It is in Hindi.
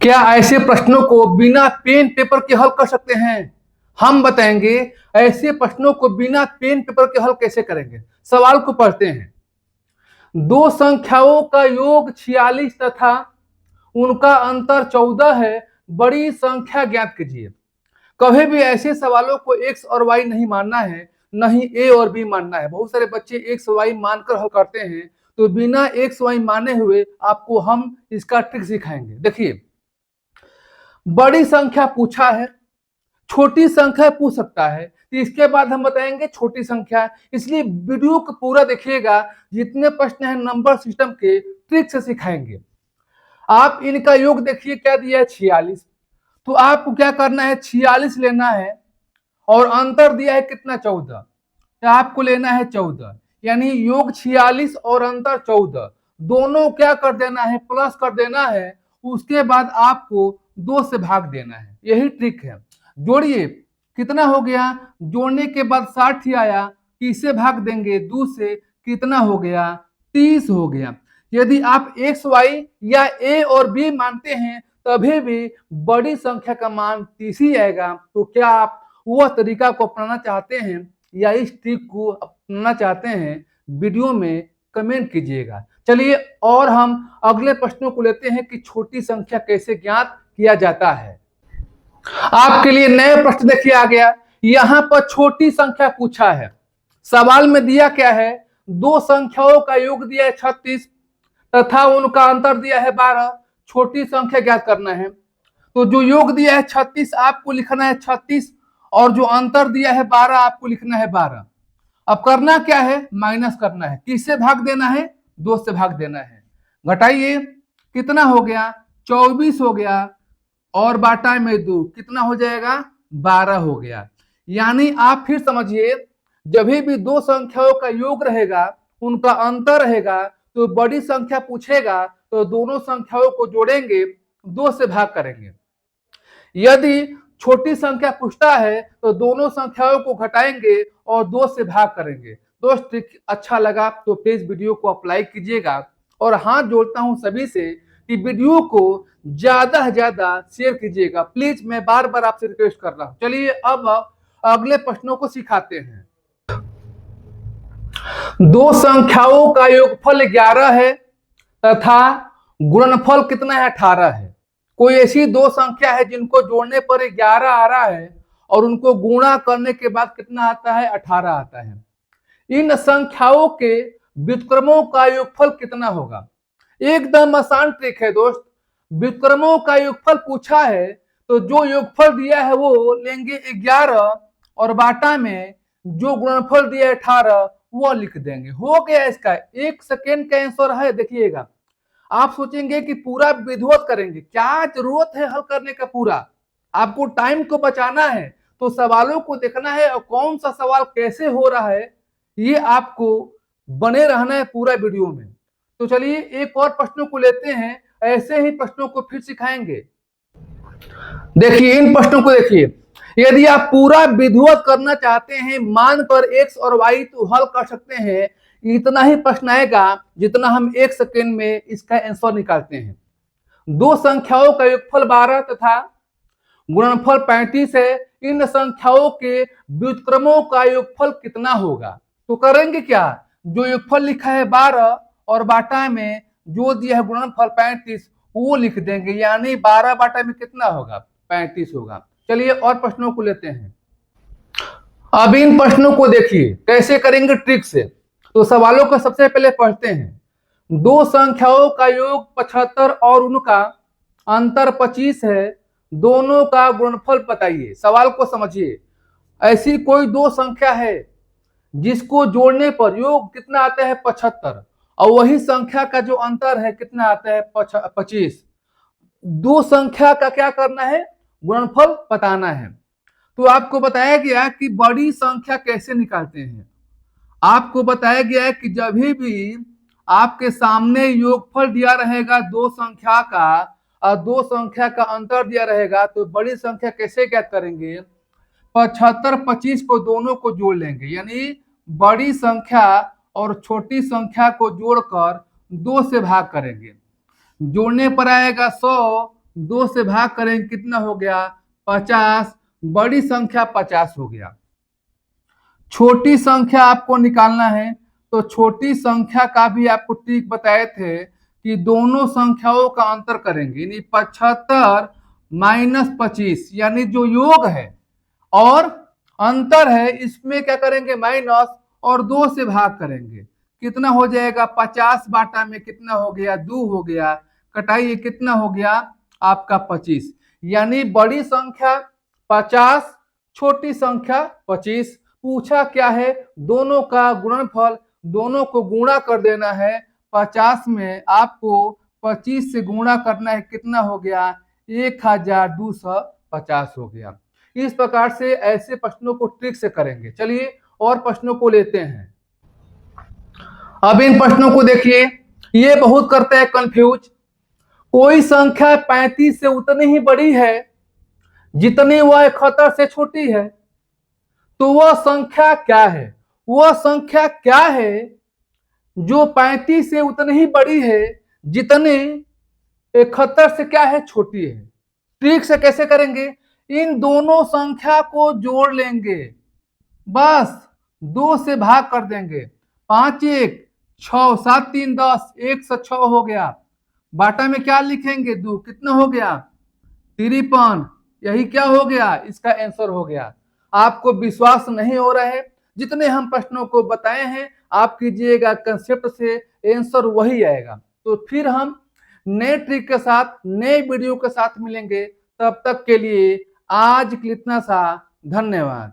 क्या ऐसे प्रश्नों को बिना पेन पेपर के हल कर सकते हैं? हम बताएंगे ऐसे प्रश्नों को बिना पेन पेपर के हल कैसे करेंगे। सवाल को पढ़ते हैं। दो संख्याओं का योग 46 तथा उनका अंतर 14 है। बड़ी संख्या ज्ञात कीजिए। कभी भी ऐसे सवालों को एक्स और वाई नहीं मानना है, नहीं ए और बी मानना है। बहुत सारे बच्चे एक्स वाई मानकर हल करते हैं, तो बिना एक्स वाई माने हुए आपको हम इसका ट्रिक सिखाएंगे। देखिए, बड़ी संख्या पूछा है, छोटी संख्या पूछ सकता है, तो इसके बाद हम बताएंगे छोटी संख्या। इसलिए वीडियो को पूरा देखिएगा, जितने प्रश्न हैं नंबर सिस्टम के ट्रिक से सिखाएंगे। आप इनका योग देखिए, क्या दिया है 46, तो आपको क्या करना है 46 लेना है और अंतर दिया है कितना 14, तो आपको लेना है 14, यानी योग 46 और अंतर 14 दोनों क्या कर देना है, प्लस कर देना है। उसके बाद आपको 2 से भाग देना है, यही ट्रिक है। जोड़िए, कितना हो गया, जोड़ने के बाद 60 ही आया, किससे भाग देंगे 2 से, कितना हो गया 30 हो गया। यदि आप एक्स वाई या ए और बी मानते हैं तभी भी बड़ी संख्या का मान 30 ही आएगा। तो क्या आप वह तरीका को अपनाना चाहते हैं या इस ट्रिक को अपनाना चाहते हैं, वीडियो में कमेंट कीजिएगा। चलिए और हम अगले प्रश्नों को लेते हैं कि छोटी संख्या कैसे ज्ञात किया जाता है। आपके लिए नए प्रश्न देखिए आ गया। यहां पर छोटी संख्या पूछा है। सवाल में दिया क्या है, दो संख्याओं का योग दिया है 36 तथा उनका अंतर दिया है 12। छोटी संख्या ज्ञात करना है, तो जो योग दिया है 36 आपको लिखना है 36 और जो अंतर दिया है 12 आपको लिखना है 12। अब करना क्या है, माइनस करना है। किससे भाग देना है, 2 से भाग देना है। घटाइए, कितना हो गया 24 हो गया और बाटा में 2 कितना हो जाएगा 12 हो गया। यानी आप फिर समझिए, जब भी दो संख्याओं का योग रहेगा, उनका अंतर रहेगा, तो बड़ी संख्या पूछेगा तो दोनों संख्याओं को जोड़ेंगे, 2 से भाग करेंगे। यदि छोटी संख्या पूछता है तो दोनों संख्याओं को घटाएंगे और 2 से भाग करेंगे। दोस्त, ट्रिक अच्छा लगा तो प्लीज वीडियो को आप लाइक कीजिएगा और हाथ जोड़ता हूं सभी से कि वीडियो को ज्यादा से ज्यादा शेयर कीजिएगा। प्लीज, मैं बार बार आपसे रिक्वेस्ट कर रहा हूं। चलिए अब अगले प्रश्नों को सिखाते हैं। दो संख्याओं का योगफल 11 है तथा गुणनफल कितना है 18 है। कोई ऐसी दो संख्या है जिनको जोड़ने पर 11 आ रहा है और उनको गुणा करने के बाद कितना आता है 18 आता है। इन संख्याओं के व्युत्क्रमों का योगफल कितना होगा। एकदम आसान ट्रिक है दोस्त। व्युत्क्रमों का योगफल पूछा है तो जो योगफल दिया है वो लेंगे 11 और बाटा में जो गुणनफल दिया है 18 वो लिख देंगे। हो गया इसका 1 सेकेंड का आंसर है। देखिएगा, आप सोचेंगे कि पूरा विधिवत करेंगे, क्या जरूरत है हल करने का। पूरा आपको टाइम को बचाना है तो सवालों को देखना है और कौन सा सवाल कैसे हो रहा है ये आपको बने रहना है पूरा वीडियो में। तो चलिए एक और प्रश्नों को लेते हैं, ऐसे ही प्रश्नों को फिर सिखाएंगे। देखिए, इन प्रश्नों को देखिए। यदि आप पूरा विधिवत करना चाहते हैं मानकर एक्स और वाई, तो हल कर सकते हैं। इतना ही प्रश्न आएगा जितना हम 1 सेकेंड में इसका आंसर निकालते हैं। दो संख्याओं का योगफल 12 तथा गुणनफल 35 है। इन संख्याओं के व्युत्क्रमों का योगफल कितना होगा। तो करेंगे क्या, जो योगफल लिखा है 12 और बाटा में जो दिया है गुणनफल 35 वो लिख देंगे, यानी 12 बाटा में कितना होगा 35 होगा। चलिए और प्रश्नों को लेते हैं। अब इन प्रश्नों को देखिए कैसे करेंगे ट्रिक से। तो सवालों को सबसे पहले पढ़ते हैं। दो संख्याओं का योग 75 और उनका अंतर 25 है। दोनों का गुणनफल बताइए। सवाल को समझिए। ऐसी कोई दो संख्या है जिसको जोड़ने पर योग कितना आता है 75 और वही संख्या का जो अंतर है कितना आता है 25। दो संख्या का क्या करना है, गुणनफल बताना है। तो आपको बताया गया कि बड़ी संख्या कैसे निकालते हैं। आपको बताया गया है कि जब भी आपके सामने योगफल दिया रहेगा दो संख्या का और दो संख्या का अंतर दिया रहेगा, तो बड़ी संख्या कैसे ज्ञात करेंगे, 75 25 को दोनों को जोड़ लेंगे, यानी बड़ी संख्या और छोटी संख्या को जोड़कर 2 से भाग करेंगे। जोड़ने पर आएगा 100 2 से भाग करेंगे कितना हो गया 50, बड़ी संख्या 50 हो गया। छोटी संख्या आपको निकालना है, तो छोटी संख्या का भी आपको ट्रिक बताए थे कि दोनों संख्याओं का अंतर करेंगे, यानी 75 माइनस 25, यानी जो योग है और अंतर है इसमें क्या करेंगे माइनस और 2 से भाग करेंगे, कितना हो जाएगा 50 बाटा में कितना हो गया 2 हो गया, कटाइए कितना हो गया आपका 25, यानी बड़ी संख्या 50, छोटी संख्या 25। पूछा क्या है दोनों का गुणनफल, दोनों को गुणा कर देना है, 50 में आपको 25 से गुणा करना है, कितना हो गया 1250 हो गया। इस प्रकार से ऐसे प्रश्नों को ट्रिक से करेंगे। चलिए और प्रश्नों को लेते हैं। अब इन प्रश्नों को देखिए, ये बहुत करते हैं कंफ्यूज। कोई संख्या 35 से उतनी ही बड़ी है जितनी वह 71 से छोटी है, तो वह संख्या क्या है? वह संख्या क्या है जो 35 से उतनी ही बड़ी है जितने 71 से क्या है छोटी है? ट्रिक से कैसे करेंगे, इन दोनों संख्या को जोड़ लेंगे, बस 2 से भाग कर देंगे, 5 1 6 7 3 10, 106 हो गया। बाटा में क्या लिखेंगे 2, कितना हो गया 53, यही क्या हो गया इसका आंसर हो गया। आपको विश्वास नहीं हो रहा है, जितने हम प्रश्नों को बताए हैं आप कीजिएगा कंसेप्ट से, आंसर वही आएगा। तो फिर हम नए ट्रिक के साथ नए वीडियो के साथ मिलेंगे, तब तक के लिए आज के लिए इतना सा, धन्यवाद।